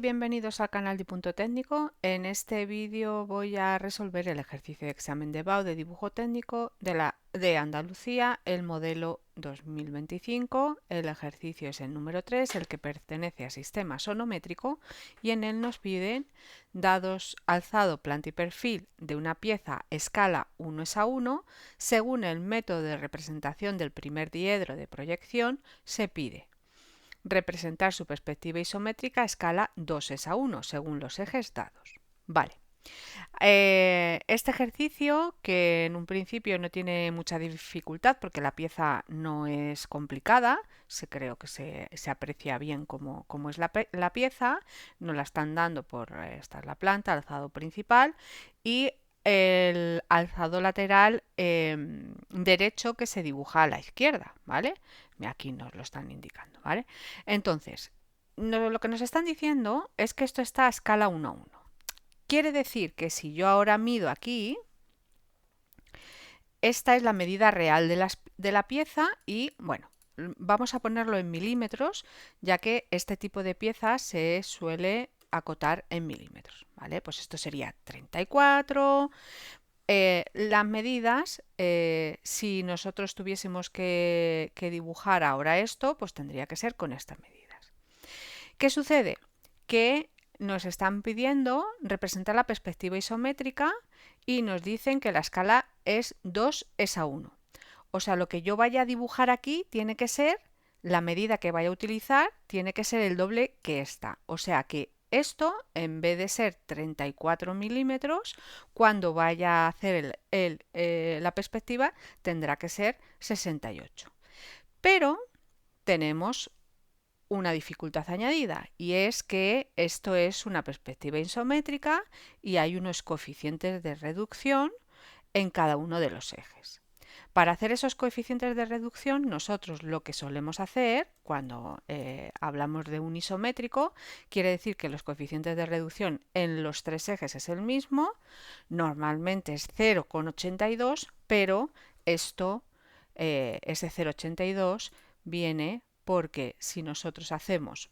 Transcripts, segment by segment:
Bienvenidos al canal de Punto Técnico. En este vídeo voy a resolver el ejercicio de examen de BAU de dibujo técnico de Andalucía, el modelo 2025. El ejercicio es el número 3, el que pertenece a sistema sonométrico, y en él nos piden dados alzado, planta y perfil de una pieza escala 1:1, según el método de representación del primer diedro de proyección, se pide representar su perspectiva isométrica a escala 2:1, según los ejes dados. Vale. Este ejercicio, que en un principio no tiene mucha dificultad porque la pieza no es complicada, creo que se aprecia bien cómo es la pieza, nos la están dando por esta es la planta, alzado principal y el alzado lateral derecho que se dibuja a la izquierda, ¿vale? Aquí nos lo están indicando, ¿vale? Entonces, lo que nos están diciendo es que esto está a escala 1:1. Quiere decir que si yo ahora mido aquí, esta es la medida real de la pieza y, bueno, vamos a ponerlo en milímetros, ya que este tipo de piezas se suele acotar en milímetros, ¿vale? Pues esto sería 34. Las medidas, si nosotros tuviésemos que dibujar ahora esto, pues tendría que ser con estas medidas. ¿Qué sucede? Que nos están pidiendo representar la perspectiva isométrica y nos dicen que la escala es 2:1. O sea, lo que yo vaya a dibujar aquí tiene que ser, la medida que vaya a utilizar tiene que ser el doble que esta. O sea que esto, en vez de ser 34 milímetros, cuando vaya a hacer la perspectiva, tendrá que ser 68. Pero tenemos una dificultad añadida, y es que esto es una perspectiva isométrica y hay unos coeficientes de reducción en cada uno de los ejes. Para hacer esos coeficientes de reducción, nosotros lo que solemos hacer cuando hablamos de un isométrico, quiere decir que los coeficientes de reducción en los tres ejes es el mismo, normalmente es 0,82, pero ese 0,82 viene porque si nosotros hacemos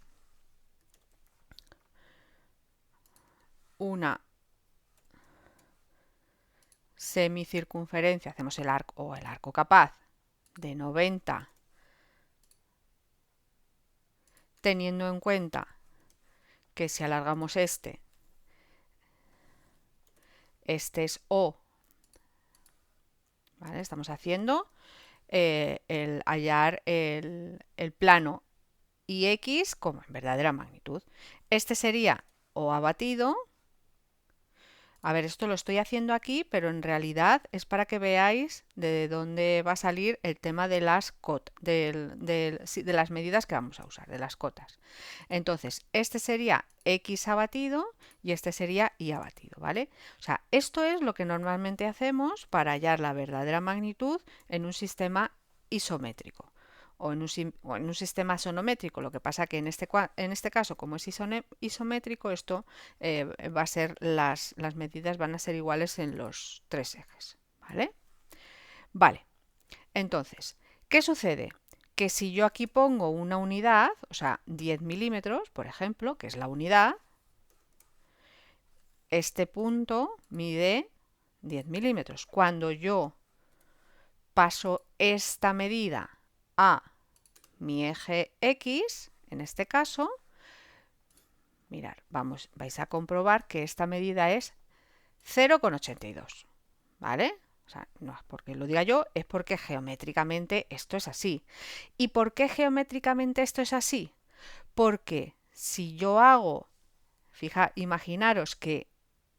una semicircunferencia, hacemos el arco capaz de 90, teniendo en cuenta que si alargamos este es O, ¿vale? Estamos haciendo hallar el plano y X como en verdadera magnitud. Este sería O abatido. A ver, esto lo estoy haciendo aquí, pero en realidad es para que veáis de dónde va a salir el tema de las de las medidas que vamos a usar, de las cotas. Entonces, este sería X abatido y este sería Y abatido, ¿vale? O sea, esto es lo que normalmente hacemos para hallar la verdadera magnitud en un sistema isométrico o en un sistema sonométrico. Lo que pasa que en este caso, como es isométrico, esto va a ser las medidas van a ser iguales en los tres ejes. ¿Vale? Vale. Entonces, ¿qué sucede? Que si yo aquí pongo una unidad, o sea, 10 milímetros, por ejemplo, que es la unidad, este punto mide 10 milímetros. Cuando yo paso esta medida a mi eje X, en este caso, mirad, vais a comprobar que esta medida es 0,82, ¿vale? O sea, no es porque lo diga yo, es porque geométricamente esto es así. ¿Y por qué geométricamente esto es así? Porque si yo hago, imaginaros que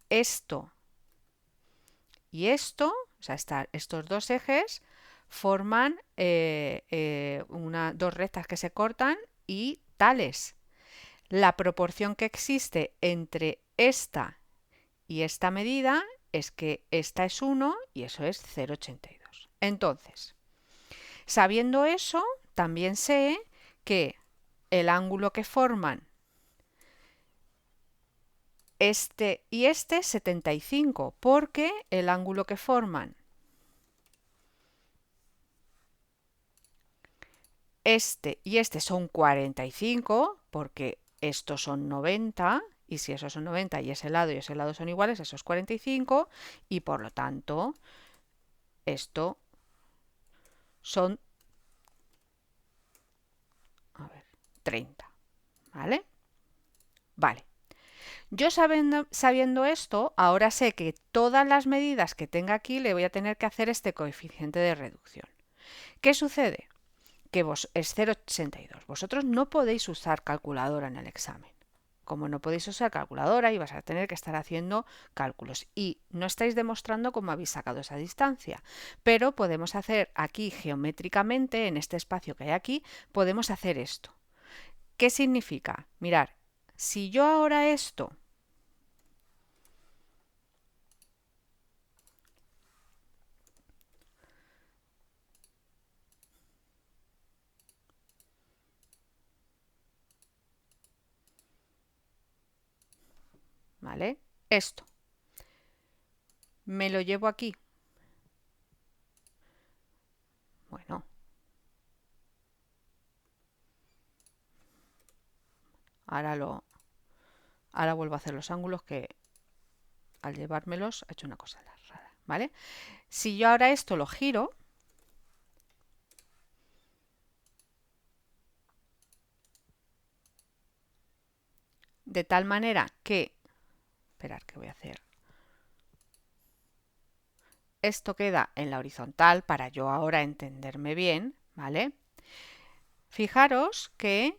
esto y esto, o sea, estos dos ejes forman dos rectas que se cortan y tales. La proporción que existe entre esta y esta medida es que esta es 1 y eso es 0,82. Entonces, sabiendo eso, también sé que el ángulo que forman este y este es 75, porque el ángulo que forman este y este son 45, porque estos son 90, y si esos son 90 y ese lado son iguales, eso es 45, y por lo tanto, esto son, a ver, 30, ¿vale? Vale. Yo sabiendo esto, ahora sé que todas las medidas que tenga aquí le voy a tener que hacer este coeficiente de reducción. ¿Qué sucede? Que es 0,82. Vosotros no podéis usar calculadora en el examen. Como no podéis usar calculadora, y vas a tener que estar haciendo cálculos. Y no estáis demostrando cómo habéis sacado esa distancia. Pero podemos hacer aquí geométricamente, en este espacio que hay aquí, podemos hacer esto. ¿Qué significa? Mirar, si yo ahora esto ¿vale? Esto me lo llevo aquí. Bueno, ahora vuelvo a hacer los ángulos que al llevármelos ha hecho una cosa rara, ¿vale? Si yo ahora esto lo giro, de tal manera que, esperar que voy a hacer, esto queda en la horizontal para yo ahora entenderme bien, ¿vale? Fijaros que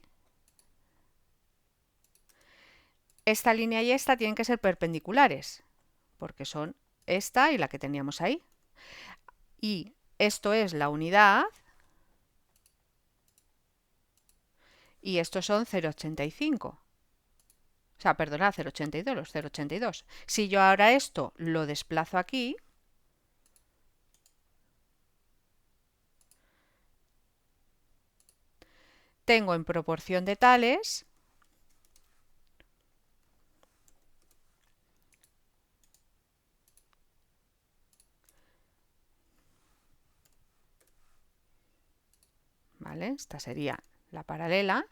esta línea y esta tienen que ser perpendiculares, porque son esta y la que teníamos ahí. Y esto es la unidad y estos son 0,85. O sea, perdonad, 0,82, los 0,82. Si yo ahora esto lo desplazo aquí, tengo en proporción de tales ¿vale? Esta sería la paralela.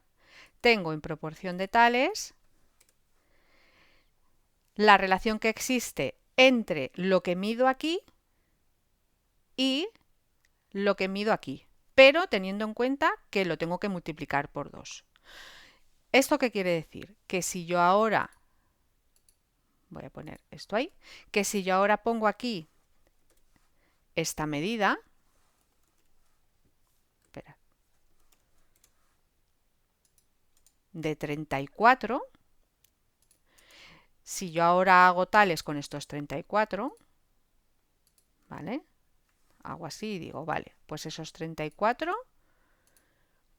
Tengo en proporción de tales la relación que existe entre lo que mido aquí y lo que mido aquí, pero teniendo en cuenta que lo tengo que multiplicar por 2. ¿Esto qué quiere decir? Que si yo ahora, voy a poner esto ahí, que si yo ahora pongo aquí esta medida, espera, de 34, si yo ahora hago tales con estos 34, ¿vale? Hago así y digo, vale, pues esos 34,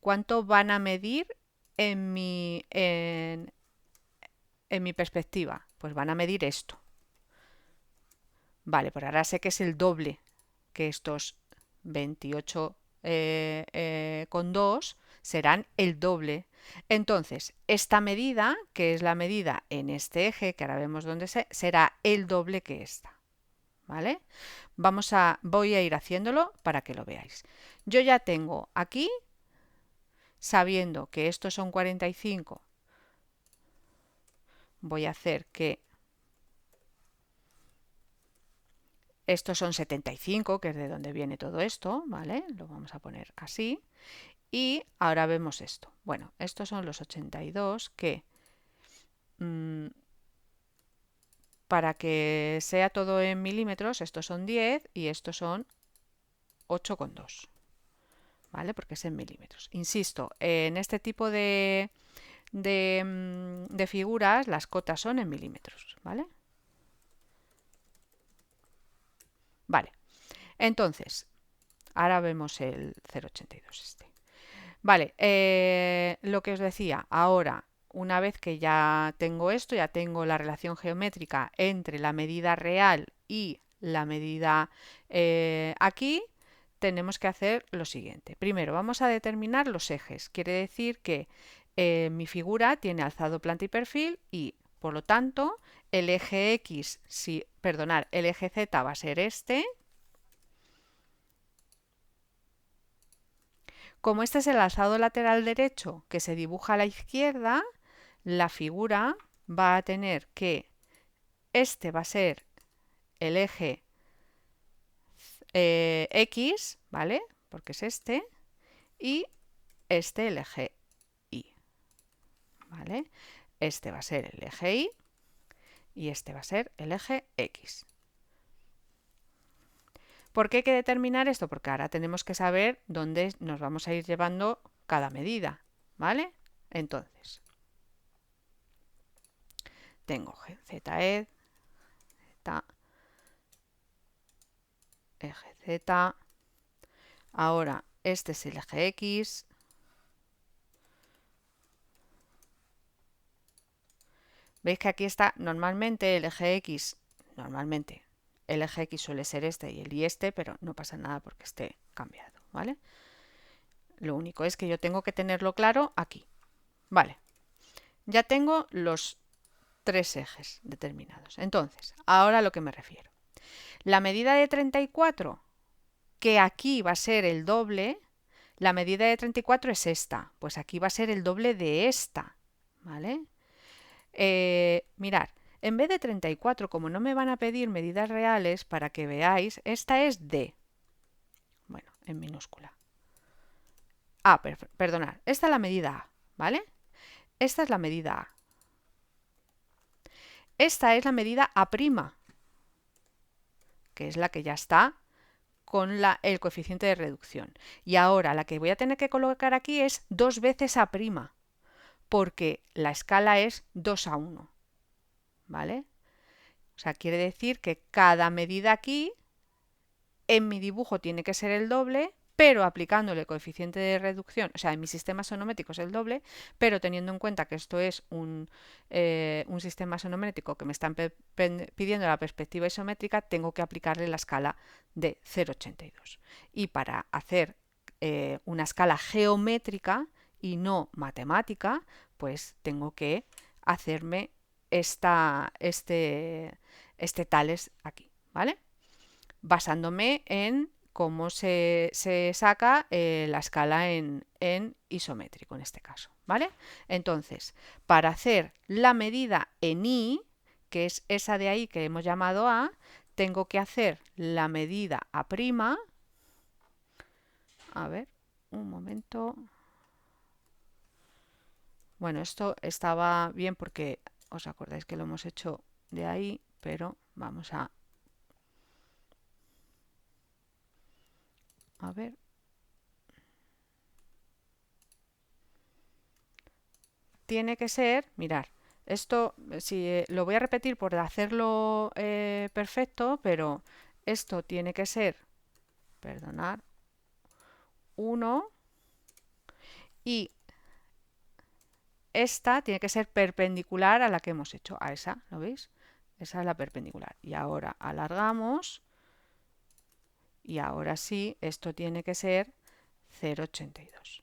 ¿cuánto van a medir en mi perspectiva? Pues van a medir esto. Vale, pues ahora sé que es el doble que estos 28 con 2 serán el doble. Entonces, esta medida, que es la medida en este eje, que ahora vemos dónde será el doble que esta. ¿Vale? Voy a ir haciéndolo para que lo veáis. Yo ya tengo aquí, sabiendo que estos son 45, voy a hacer que estos son 75, que es de donde viene todo esto, ¿vale? Lo vamos a poner así. Y ahora vemos esto. Bueno, estos son los 82 que para que sea todo en milímetros, estos son 10 y estos son 8,2. ¿Vale? Porque es en milímetros. Insisto, en este tipo de figuras las cotas son en milímetros. ¿Vale? Vale. Entonces, ahora vemos el 0,82 este. Vale, lo que os decía, ahora, una vez que ya tengo esto, ya tengo la relación geométrica entre la medida real y la medida aquí, tenemos que hacer lo siguiente. Primero, vamos a determinar los ejes. Quiere decir que mi figura tiene alzado, planta y perfil y, por lo tanto, el eje X, el eje Z va a ser este. Como este es el alzado lateral derecho que se dibuja a la izquierda, la figura va a tener que este va a ser el eje X, ¿vale? Porque es este, y este el eje Y, ¿vale? Este va a ser el eje Y y este va a ser el eje X. ¿Por qué hay que determinar esto? Porque ahora tenemos que saber dónde nos vamos a ir llevando cada medida, ¿vale? Entonces, tengo ZE, Z, eje Z. Ahora, este es el eje X. ¿Veis que aquí está normalmente el eje X? Normalmente el eje X suele ser este y el Y este, pero no pasa nada porque esté cambiado, ¿vale? Lo único es que yo tengo que tenerlo claro aquí. Vale, ya tengo los tres ejes determinados. Entonces, ahora a lo que me refiero. La medida de 34, que aquí va a ser el doble, la medida de 34 es esta, pues aquí va a ser el doble de esta, ¿vale? Mirad, en vez de 34, como no me van a pedir medidas reales, para que veáis, esta es D. Bueno, en minúscula. Perdonad, esta es la medida A, ¿vale? Esta es la medida A. Esta es la medida A', que es la que ya está con el coeficiente de reducción. Y ahora la que voy a tener que colocar aquí es 2 veces A', porque la escala es 2:1, ¿vale? O sea, quiere decir que cada medida aquí en mi dibujo tiene que ser el doble, pero aplicándole el coeficiente de reducción, o sea, en mi sistema sonométrico es el doble, pero teniendo en cuenta que esto es un sistema sonométrico que me están pidiendo la perspectiva isométrica, tengo que aplicarle la escala de 0,82. Y para hacer una escala geométrica y no matemática, pues tengo que hacerme este tales aquí, ¿vale? Basándome en cómo se saca la escala en isométrico en este caso, ¿vale? Entonces, para hacer la medida en I, que es esa de ahí que hemos llamado A, tengo que hacer la medida A'. A ver, un momento. Bueno, esto estaba bien porque os acordáis que lo hemos hecho de ahí, pero vamos a ver. Tiene que ser, mirar, esto si lo voy a repetir por hacerlo perfecto, pero esto tiene que ser, perdonad, 1 y esta tiene que ser perpendicular a la que hemos hecho, a esa, ¿lo veis? Esa es la perpendicular. Y ahora alargamos y ahora sí, esto tiene que ser 0,82.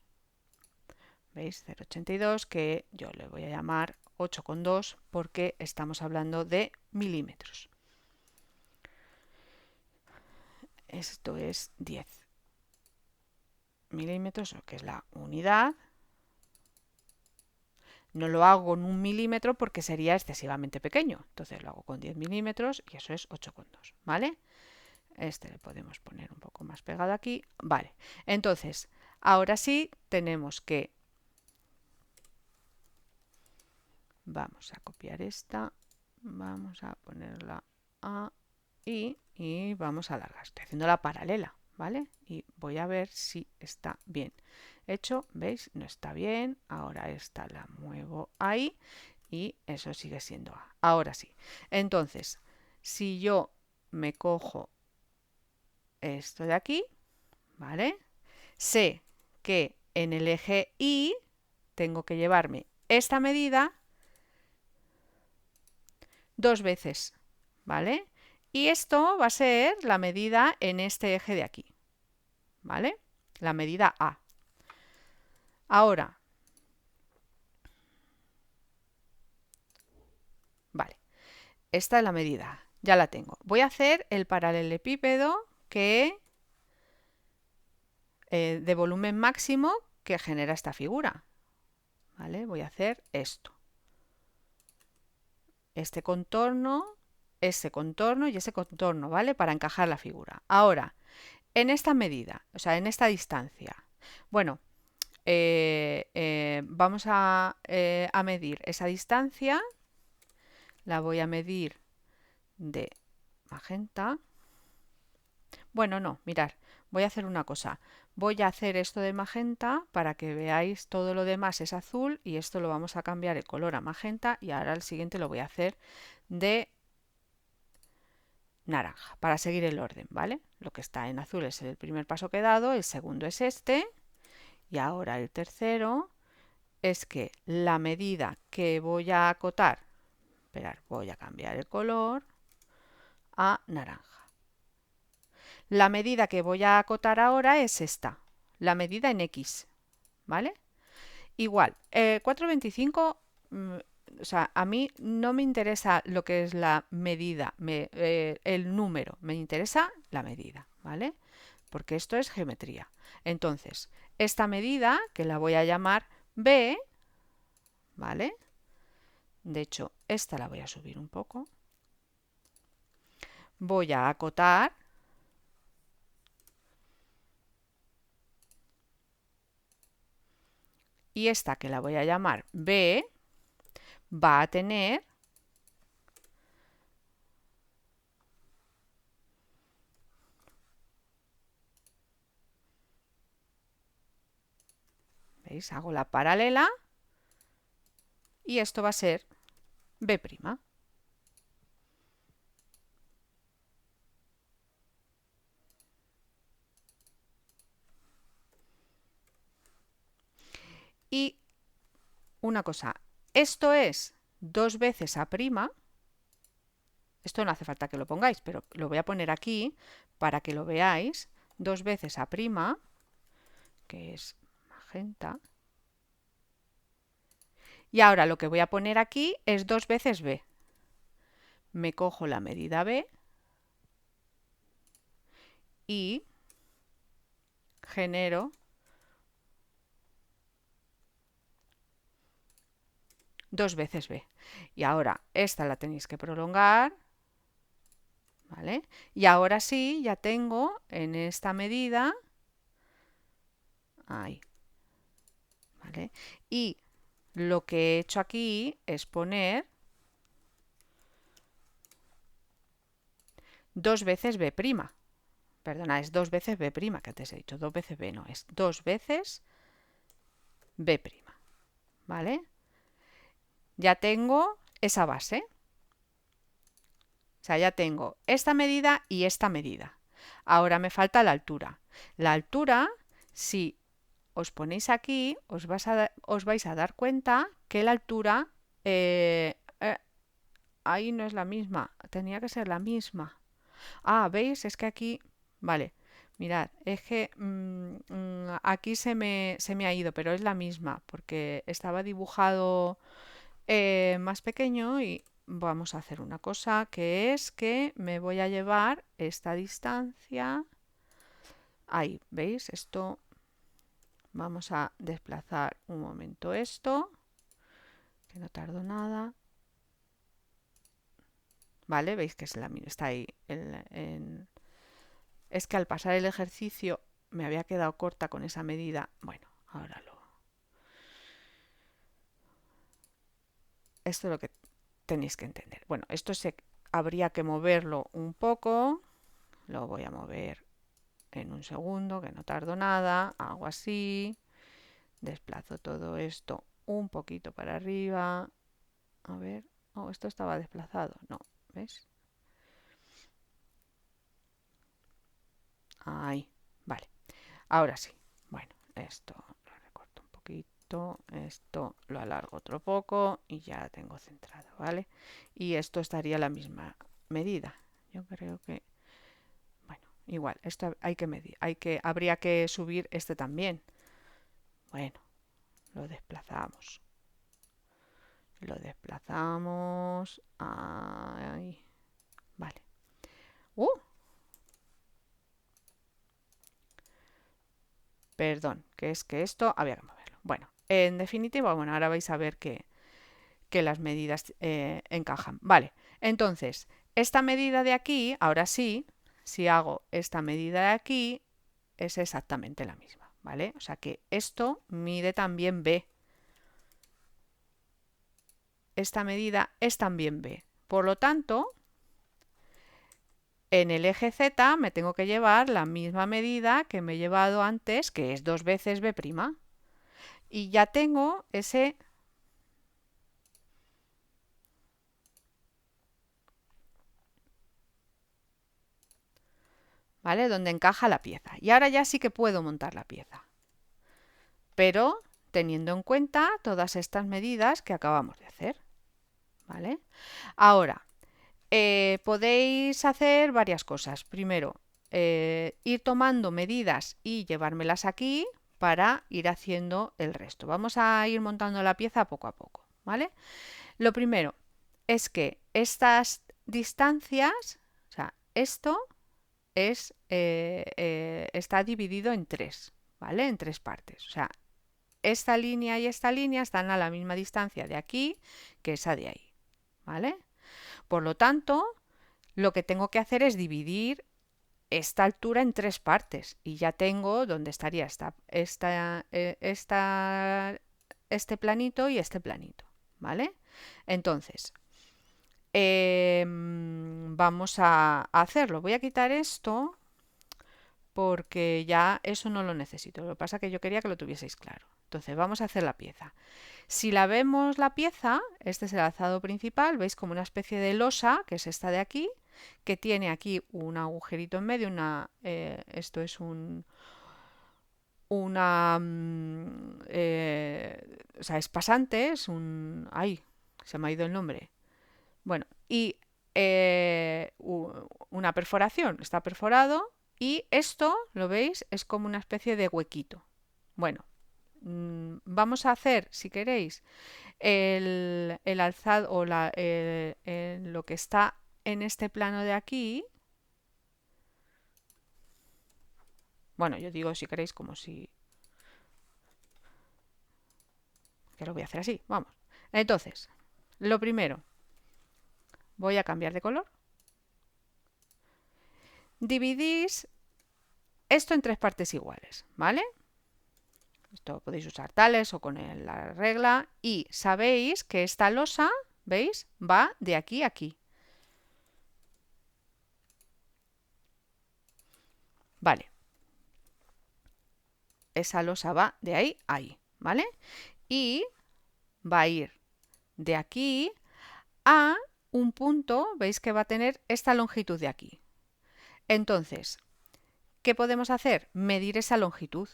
¿Veis? 0,82 que yo le voy a llamar 8,2 porque estamos hablando de milímetros. Esto es 10 milímetros, que es la unidad. No lo hago en 1 milímetro porque sería excesivamente pequeño. Entonces lo hago con 10 milímetros y eso es 8,2. ¿Vale? Este le podemos poner un poco más pegado aquí. Vale. Entonces, ahora sí tenemos que... Vamos a copiar esta. Vamos a ponerla ahí y vamos a alargar. Estoy haciendo la paralela, ¿vale? Y voy a ver si está bien hecho. ¿Veis? No está bien. Ahora esta la muevo ahí y eso sigue siendo A. Ahora sí. Entonces, si yo me cojo esto de aquí, ¿vale? Sé que en el eje Y tengo que llevarme esta medida 2 veces, ¿vale? Y esto va a ser la medida en este eje de aquí, ¿vale? La medida A. Ahora, vale, esta es la medida A, ya la tengo. Voy a hacer el paralelepípedo de volumen máximo que genera esta figura, ¿vale? Voy a hacer esto. este contorno, ese contorno y ese contorno, ¿vale? Para encajar la figura. Ahora, en esta medida, o sea, en esta distancia, bueno, vamos a medir esa distancia, la voy a medir de magenta. Bueno, no, mirar, voy a hacer una cosa. Voy a hacer esto de magenta para que veáis todo lo demás es azul y esto lo vamos a cambiar el color a magenta y ahora el siguiente lo voy a hacer de naranja para seguir el orden, ¿vale? Lo que está en azul es el primer paso que he dado, el segundo es este y ahora el tercero es que la medida que voy a acotar, esperar, voy a cambiar el color a naranja. La medida que voy a acotar ahora es esta, la medida en X, ¿vale? Igual, 4,25, o sea, a mí no me interesa lo que es la medida, el número, me interesa la medida, ¿vale? Porque esto es geometría. Entonces, esta medida, que la voy a llamar B, ¿vale? De hecho, esta la voy a subir un poco. Voy a acotar. Y esta, que la voy a llamar B, va a tener ¿veis? Hago la paralela y esto va a ser B'. Y una cosa, esto es 2 veces A'. Esto no hace falta que lo pongáis, pero lo voy a poner aquí para que lo veáis. 2 veces A', que es magenta. Y ahora lo que voy a poner aquí es 2 veces B. Me cojo la medida B y genero 2 veces B. Y ahora esta la tenéis que prolongar, ¿vale? Y ahora sí, ya tengo en esta medida, ahí, ¿vale? Y lo que he hecho aquí es poner 2 veces B'. Perdona, es 2 veces B', que antes he dicho 2 veces B, no, es 2 veces B', ¿vale? Ya tengo esa base. O sea, ya tengo esta medida y esta medida. Ahora me falta la altura. La altura, si os ponéis aquí, os vais a dar cuenta que la altura ahí no es la misma. Tenía que ser la misma. Ah, ¿veis? Es que aquí... Vale, mirad, es que aquí se me ha ido, pero es la misma, porque estaba dibujado más pequeño y vamos a hacer una cosa, que es que me voy a llevar esta distancia. Ahí, ¿veis? Esto, vamos a desplazar un momento esto, que no tardo nada. ¿Vale? ¿Veis que es está ahí es que al pasar el ejercicio me había quedado corta con esa medida. Bueno, ahora lo... Esto es lo que tenéis que entender. Bueno, esto habría que moverlo un poco. Lo voy a mover en un segundo, que no tardo nada. Hago así. Desplazo todo esto un poquito para arriba. A ver. Oh, esto estaba desplazado. No, ¿ves? Ahí. Vale. Ahora sí. Bueno, esto lo recorto un poquito. Esto lo alargo otro poco y ya la tengo centrada, ¿vale? Y esto estaría a la misma medida. Yo creo que... Bueno, igual, esto hay que medir. Habría que subir este también. Bueno, lo desplazamos. Lo desplazamos. Ahí. Vale. ¡Uh! Perdón, que es que esto había que moverlo. Bueno, en definitiva, bueno, ahora vais a ver que las medidas encajan. Vale, entonces, esta medida de aquí, ahora sí, si hago esta medida de aquí, es exactamente la misma, ¿vale? O sea que esto mide también B. Esta medida es también B. Por lo tanto, en el eje Z me tengo que llevar la misma medida que me he llevado antes, que es 2 veces B'. Y ya tengo ese... ¿Vale? Donde encaja la pieza. Y ahora ya sí que puedo montar la pieza. Pero teniendo en cuenta todas estas medidas que acabamos de hacer. ¿Vale? Ahora, podéis hacer varias cosas. Primero, ir tomando medidas y llevármelas aquí para ir haciendo el resto. Vamos a ir montando la pieza poco a poco, ¿vale? Lo primero es que estas distancias, o sea, esto está dividido en tres, ¿vale? En tres partes. O sea, esta línea y esta línea están a la misma distancia de aquí que esa de ahí, ¿vale? Por lo tanto, lo que tengo que hacer es dividir esta altura en tres partes y ya tengo dónde estaría este planito y este planito, ¿vale? Entonces, vamos a hacerlo. Voy a quitar esto porque ya eso no lo necesito. Lo que pasa es que yo quería que lo tuvieseis claro. Entonces, vamos a hacer la pieza. Si la vemos la pieza, este es el alzado principal, veis como una especie de losa, que es esta de aquí, que tiene aquí un agujerito en medio, esto es o sea, es pasante, es un... ¡Ay! Se me ha ido el nombre. Bueno, y una perforación, está perforado, y esto, ¿lo veis? Es como una especie de huequito. Bueno, vamos a hacer, si queréis, el alzado o lo que está en este plano de aquí. Bueno, yo digo si queréis como si... que lo voy a hacer así, vamos. Entonces, lo primero, voy a cambiar de color. Dividís esto en tres partes iguales, ¿vale? Esto podéis usar tales o con la regla. Y sabéis que esta losa, ¿veis? Va de aquí a aquí. Vale. Esa losa va de ahí a ahí, ¿vale? Y va a ir de aquí a un punto, veis que va a tener esta longitud de aquí. Entonces, ¿qué podemos hacer? Medir esa longitud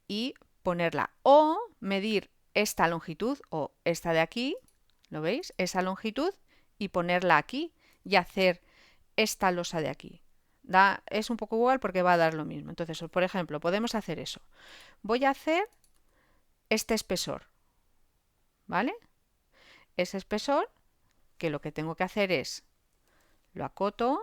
y ponerla o medir esta longitud o esta de aquí, ¿lo veis? Esa longitud y ponerla aquí y hacer esta losa de aquí. Es un poco igual porque va a dar lo mismo. Entonces, por ejemplo, podemos hacer eso. Voy a hacer este espesor, ¿vale? Ese espesor que lo que tengo que hacer es, lo acoto,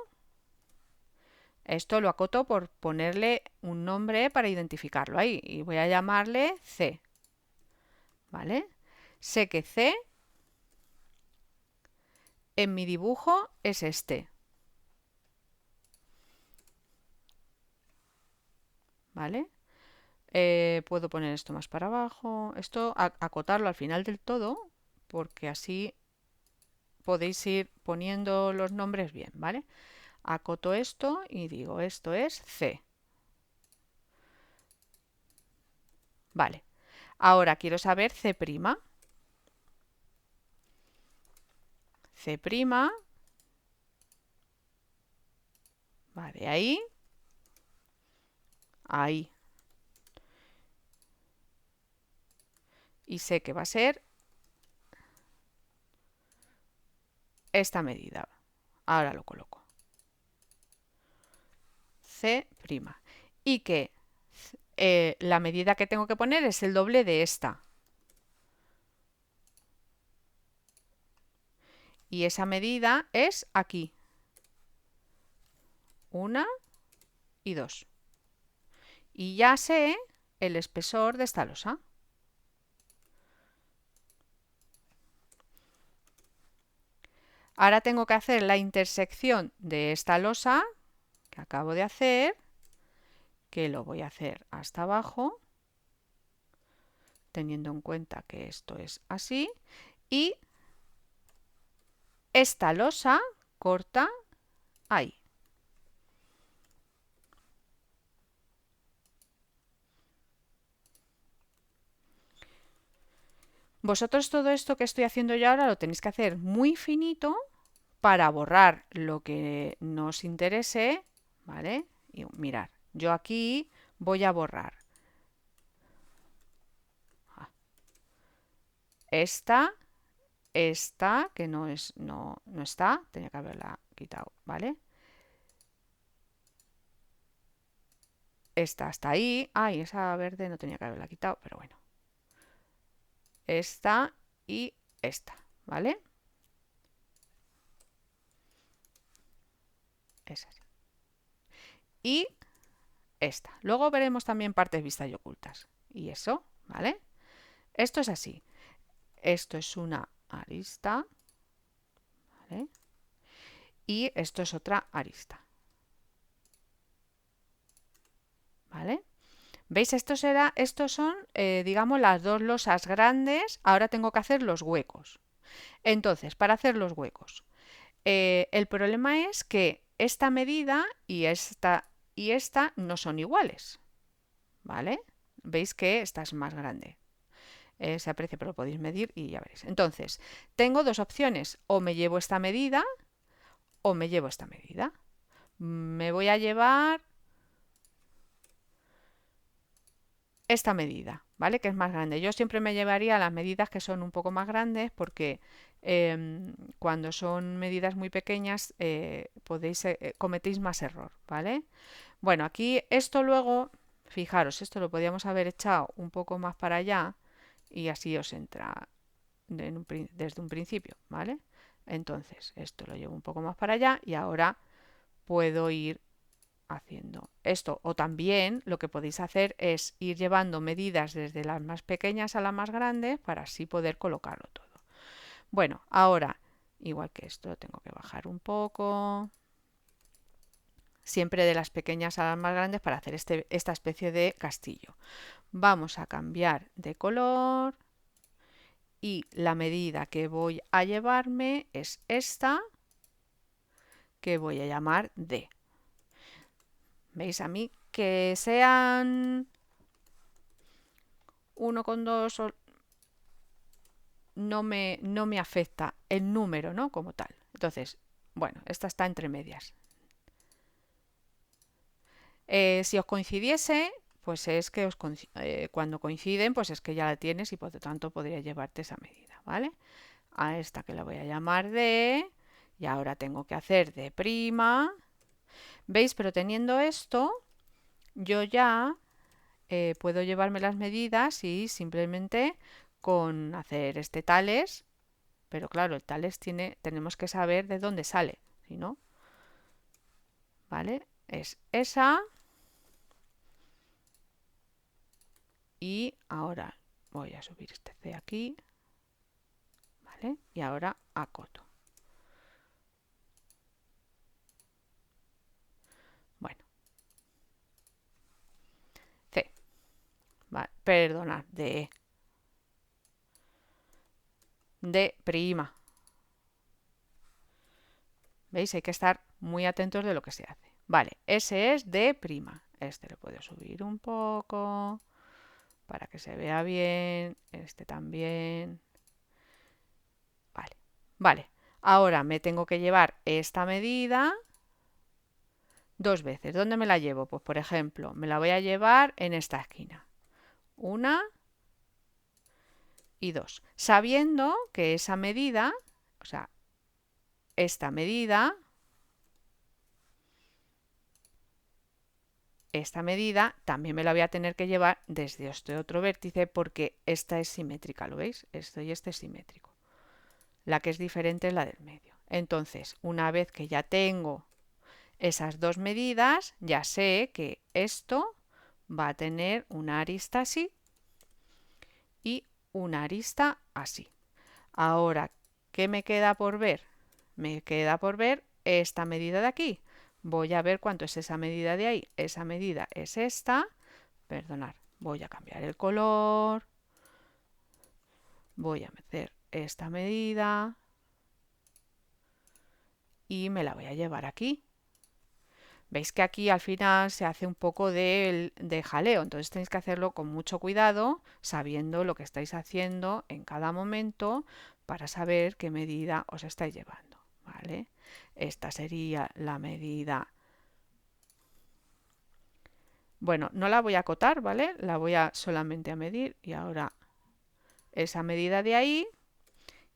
esto lo acoto por ponerle un nombre para identificarlo ahí y voy a llamarle C, ¿vale? Sé que C en mi dibujo es este, ¿vale? Puedo poner esto más para abajo, esto acotarlo al final del todo porque así podéis ir poniendo los nombres bien, ¿vale? Acoto esto y digo, esto es C. Vale. Ahora quiero saber C'. C' va de ahí a ahí. Y sé que va a ser esta medida. Ahora lo coloco. C'. Y que la medida que tengo que poner es el doble de esta. Y esa medida es aquí. 1 y 2. Y ya sé el espesor de esta losa. Ahora tengo que hacer la intersección de esta losa que acabo de hacer, que lo voy a hacer hasta abajo, teniendo en cuenta que esto es así, y esta losa corta ahí. Vosotros todo esto que estoy haciendo yo ahora lo tenéis que hacer muy finito para borrar lo que no os interese, ¿vale? Y mirad, yo aquí voy a borrar esta que no está, tenía que haberla quitado, ¿vale? Esta está ahí. Ay, esa verde no tenía que haberla quitado, pero bueno. Esta y esta, ¿vale? Esas. Y esta. Luego veremos también partes vistas y ocultas. Y eso, ¿vale? Esto es así. Esto es una arista, ¿vale? Y esto es otra arista, ¿vale? ¿Veis? Estos son, digamos, las dos losas grandes. Ahora tengo que hacer los huecos. Entonces, para hacer los huecos, el problema es que esta medida y esta no son iguales, ¿vale? Veis que esta es más grande. Se aprecia, pero lo podéis medir y ya veréis. Entonces, tengo dos opciones. O me llevo esta medida o me llevo esta medida. Me voy a llevar esta medida, ¿vale? Que es más grande. Yo siempre me llevaría las medidas que son un poco más grandes porque cuando son medidas muy pequeñas cometéis más error, ¿vale? Bueno, aquí esto luego, fijaros, esto lo podíamos haber echado un poco más para allá y así os entra desde un principio, ¿vale? Entonces, esto lo llevo un poco más para allá y ahora puedo ir haciendo esto. O también lo que podéis hacer es ir llevando medidas desde las más pequeñas a las más grandes para así poder colocarlo todo. Bueno, ahora, igual que esto, tengo que bajar un poco. Siempre de las pequeñas a las más grandes para hacer esta especie de castillo. Vamos a cambiar de color y la medida que voy a llevarme es esta, que voy a llamar D. ¿Veis? A mí que sean 1,2 no me afecta el número, ¿no? Como tal. Entonces, bueno, esta está entre medias. Si os coincidiese, pues es que cuando coinciden, pues es que ya la tienes y por lo tanto podría llevarte esa medida, ¿vale? A esta que la voy a llamar D y ahora tengo que hacer D'. ¿Veis? Pero teniendo esto, yo ya puedo llevarme las medidas y simplemente con hacer este tales, pero claro, el tales tenemos que saber de dónde sale, si no, ¿vale? Es esa y ahora voy a subir este C aquí, ¿vale? Y ahora acoto. Bueno, C, vale, perdonad, D'. ¿Veis? Hay que estar muy atentos de lo que se hace. Vale, ese es D'. Este lo puedo subir un poco para que se vea bien. Este también. Vale, vale. Ahora me tengo que llevar esta medida dos veces. ¿Dónde me la llevo? Pues por ejemplo, me la voy a llevar en esta esquina. Una y dos. Sabiendo que esa medida, o sea, esta medida también me la voy a tener que llevar desde este otro vértice porque esta es simétrica, ¿lo veis? Esto y este es simétrico. La que es diferente es la del medio. Entonces, una vez que ya tengo esas dos medidas, ya sé que esto va a tener una arista así y una arista así. Ahora, ¿qué me queda por ver? Me queda por ver esta medida de aquí. Voy a ver cuánto es esa medida de ahí. Esa medida es esta. Perdonad, voy a cambiar el color. Voy a meter esta medida y me la voy a llevar aquí. Veis que aquí al final se hace un poco de jaleo, entonces tenéis que hacerlo con mucho cuidado, sabiendo lo que estáis haciendo en cada momento para saber qué medida os estáis llevando, ¿vale? Esta sería la medida. Bueno, no la voy a acotar, ¿vale? La voy a solamente a medir y ahora esa medida de ahí,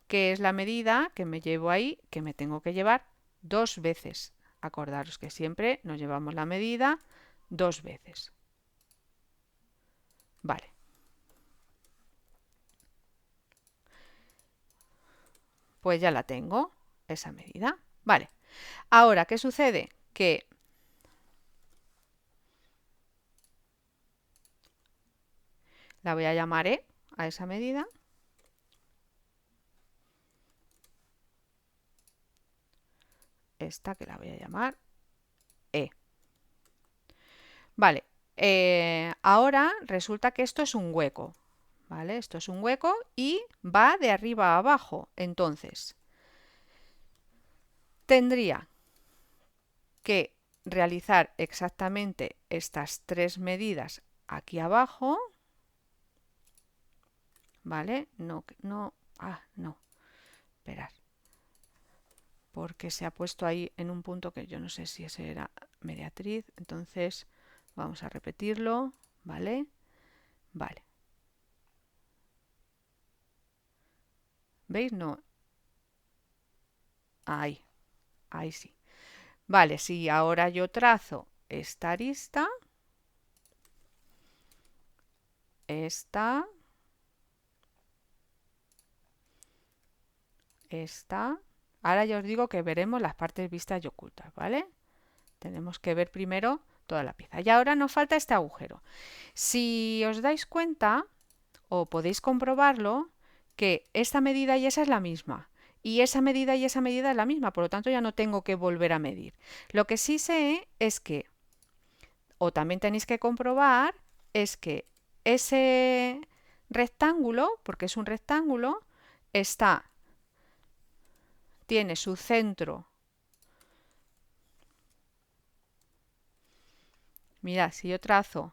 que es la medida que me llevo ahí, que me tengo que llevar 2 veces. Acordaros que siempre nos llevamos la medida 2 veces. Vale. Pues ya la tengo, esa medida. Vale. Ahora, ¿qué sucede? Que la voy a llamar E a esa medida. Esta que la voy a llamar E. Vale. Ahora resulta que esto es un hueco. ¿Vale? Esto es un hueco y va de arriba a abajo. Entonces, tendría que realizar exactamente estas 3 medidas aquí abajo. ¿Vale? No, no, no. Esperad. Porque se ha puesto ahí en un punto que yo no sé si ese era mediatriz. Entonces, vamos a repetirlo. ¿Vale? Vale. ¿Veis? No. Ahí. Ahí sí. Vale, si ahora yo trazo esta arista, esta, esta. Ahora ya os digo que veremos las partes vistas y ocultas, ¿vale? Tenemos que ver primero toda la pieza. Y ahora nos falta este agujero. Si os dais cuenta, o podéis comprobarlo, que esta medida y esa es la misma. Y esa medida y esa medida es la misma, por lo tanto ya no tengo que volver a medir. Lo que sí sé es que, o también tenéis que comprobar, es que ese rectángulo, porque es un rectángulo, tiene su centro. Mirad, si yo trazo,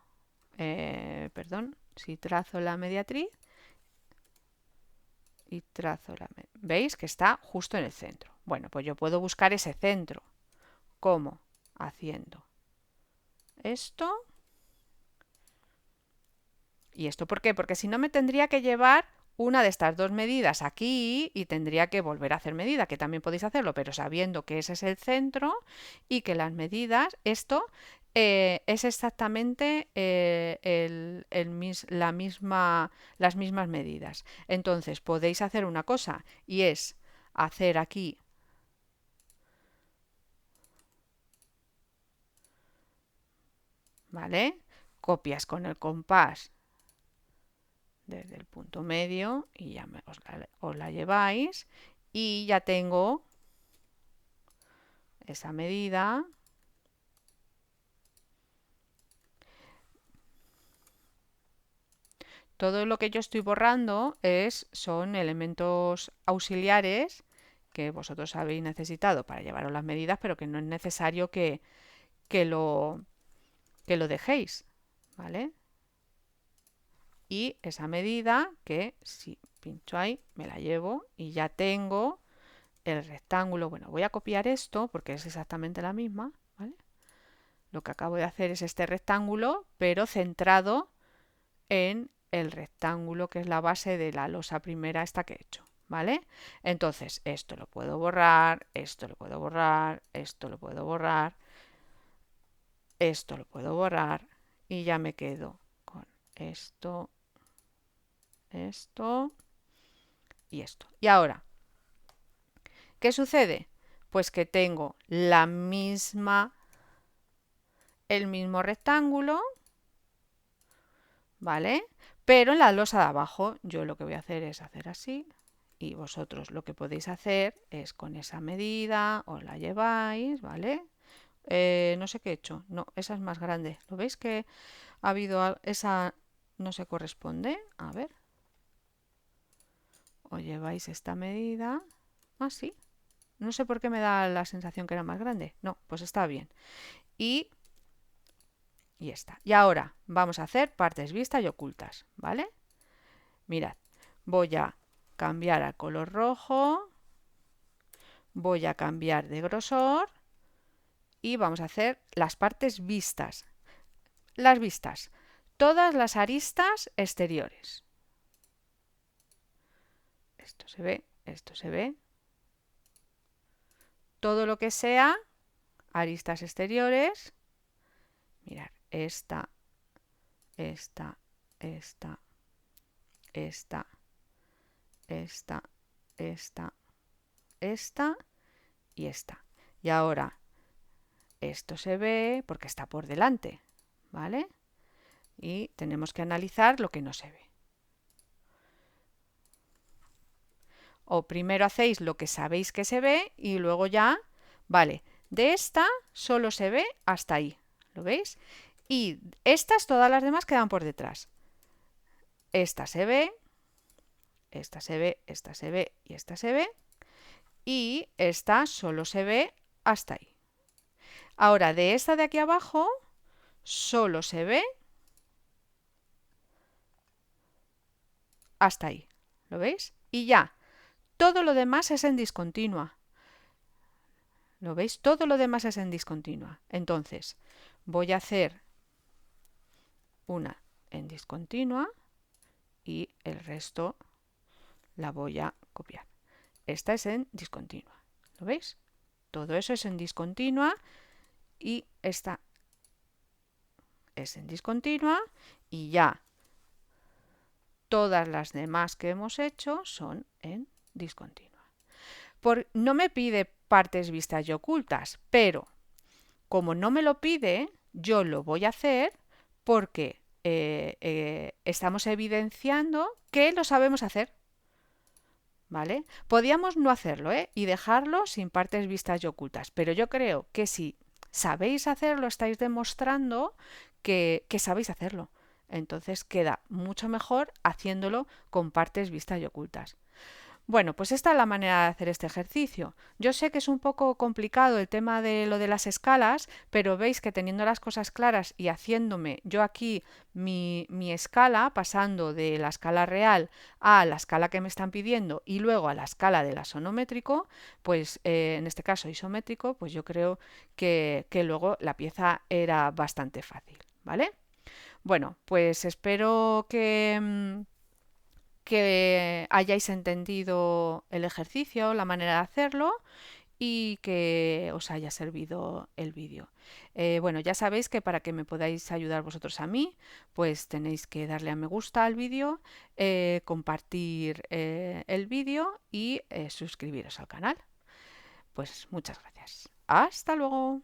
perdón, si trazo la mediatriz y trazo ¿veis que está justo en el centro? Bueno, pues yo puedo buscar ese centro. ¿Cómo? Haciendo esto y esto. ¿Por qué? Porque si no me tendría que llevar una de estas 2 medidas aquí y tendría que volver a hacer medida, que también podéis hacerlo, pero sabiendo que ese es el centro y que las medidas, esto es exactamente las mismas medidas. Entonces podéis hacer una cosa y es hacer aquí ¿vale? Copias con el compás desde el punto medio y ya os la lleváis y ya tengo esa medida. Todo lo que yo estoy borrando son elementos auxiliares que vosotros habéis necesitado para llevaros las medidas, pero que no es necesario que lo, que lo dejéis, ¿vale? Y esa medida que si pincho ahí me la llevo y ya tengo el rectángulo. Bueno, voy a copiar esto porque es exactamente la misma, ¿vale? Lo que acabo de hacer es este rectángulo, pero centrado en el rectángulo que es la base de la losa primera esta que he hecho, ¿vale? Entonces, esto lo puedo borrar, esto lo puedo borrar, esto lo puedo borrar, esto lo puedo borrar y ya me quedo con esto, esto y esto. Y ahora, ¿qué sucede? Pues que tengo el mismo rectángulo, ¿vale? Pero en la losa de abajo yo lo que voy a hacer es hacer así Y vosotros lo que podéis hacer es con esa medida, os la lleváis, ¿vale? No sé qué he hecho. No, esa es más grande. ¿Lo veis que ha habido esa no se corresponde? A ver. Os lleváis esta medida. Ah, sí. No sé por qué me da la sensación que era más grande. No, pues está bien. Y está. Y ahora vamos a hacer partes vistas y ocultas, ¿vale? Mirad, voy a cambiar al color rojo, voy a cambiar de grosor y vamos a hacer las partes vistas. Las vistas, todas las aristas exteriores. Esto se ve, esto se ve. Todo lo que sea aristas exteriores. Mirad, esta, esta, esta, esta, esta, esta y esta. Y ahora esto se ve porque está por delante, ¿vale? Y tenemos que analizar lo que no se ve. O primero hacéis lo que sabéis que se ve y luego ya, vale, de esta solo se ve hasta ahí, ¿lo veis? Y estas, todas las demás quedan por detrás. Esta se ve, esta se ve, esta se ve y esta se ve. Y esta solo se ve hasta ahí. Ahora, de esta de aquí abajo, solo se ve hasta ahí. ¿Lo veis? Y ya, todo lo demás es en discontinua. ¿Lo veis? Todo lo demás es en discontinua. Entonces, voy a hacer una en discontinua y el resto la voy a copiar. Esta es en discontinua. ¿Lo veis? Todo eso es en discontinua y esta es en discontinua y ya todas las demás que hemos hecho son en discontinua. No me pide partes vistas y ocultas, pero como no me lo pide, yo lo voy a hacer porque estamos evidenciando que lo sabemos hacer. ¿Vale? Podíamos no hacerlo, y dejarlo sin partes vistas y ocultas, pero yo creo que si sabéis hacerlo, estáis demostrando que sabéis hacerlo. Entonces queda mucho mejor haciéndolo con partes vistas y ocultas. Bueno, pues esta es la manera de hacer este ejercicio. Yo sé que es un poco complicado el tema de lo de las escalas, pero veis que teniendo las cosas claras y haciéndome yo aquí mi escala, pasando de la escala real a la escala que me están pidiendo y luego a la escala del asonométrico, pues en este caso isométrico, pues yo creo que luego la pieza era bastante fácil, ¿vale? Bueno, pues espero que hayáis entendido el ejercicio, la manera de hacerlo y que os haya servido el vídeo. Bueno, ya sabéis que para que me podáis ayudar vosotros a mí, pues tenéis que darle a me gusta al vídeo, compartir el vídeo y suscribiros al canal. Pues muchas gracias. Hasta luego.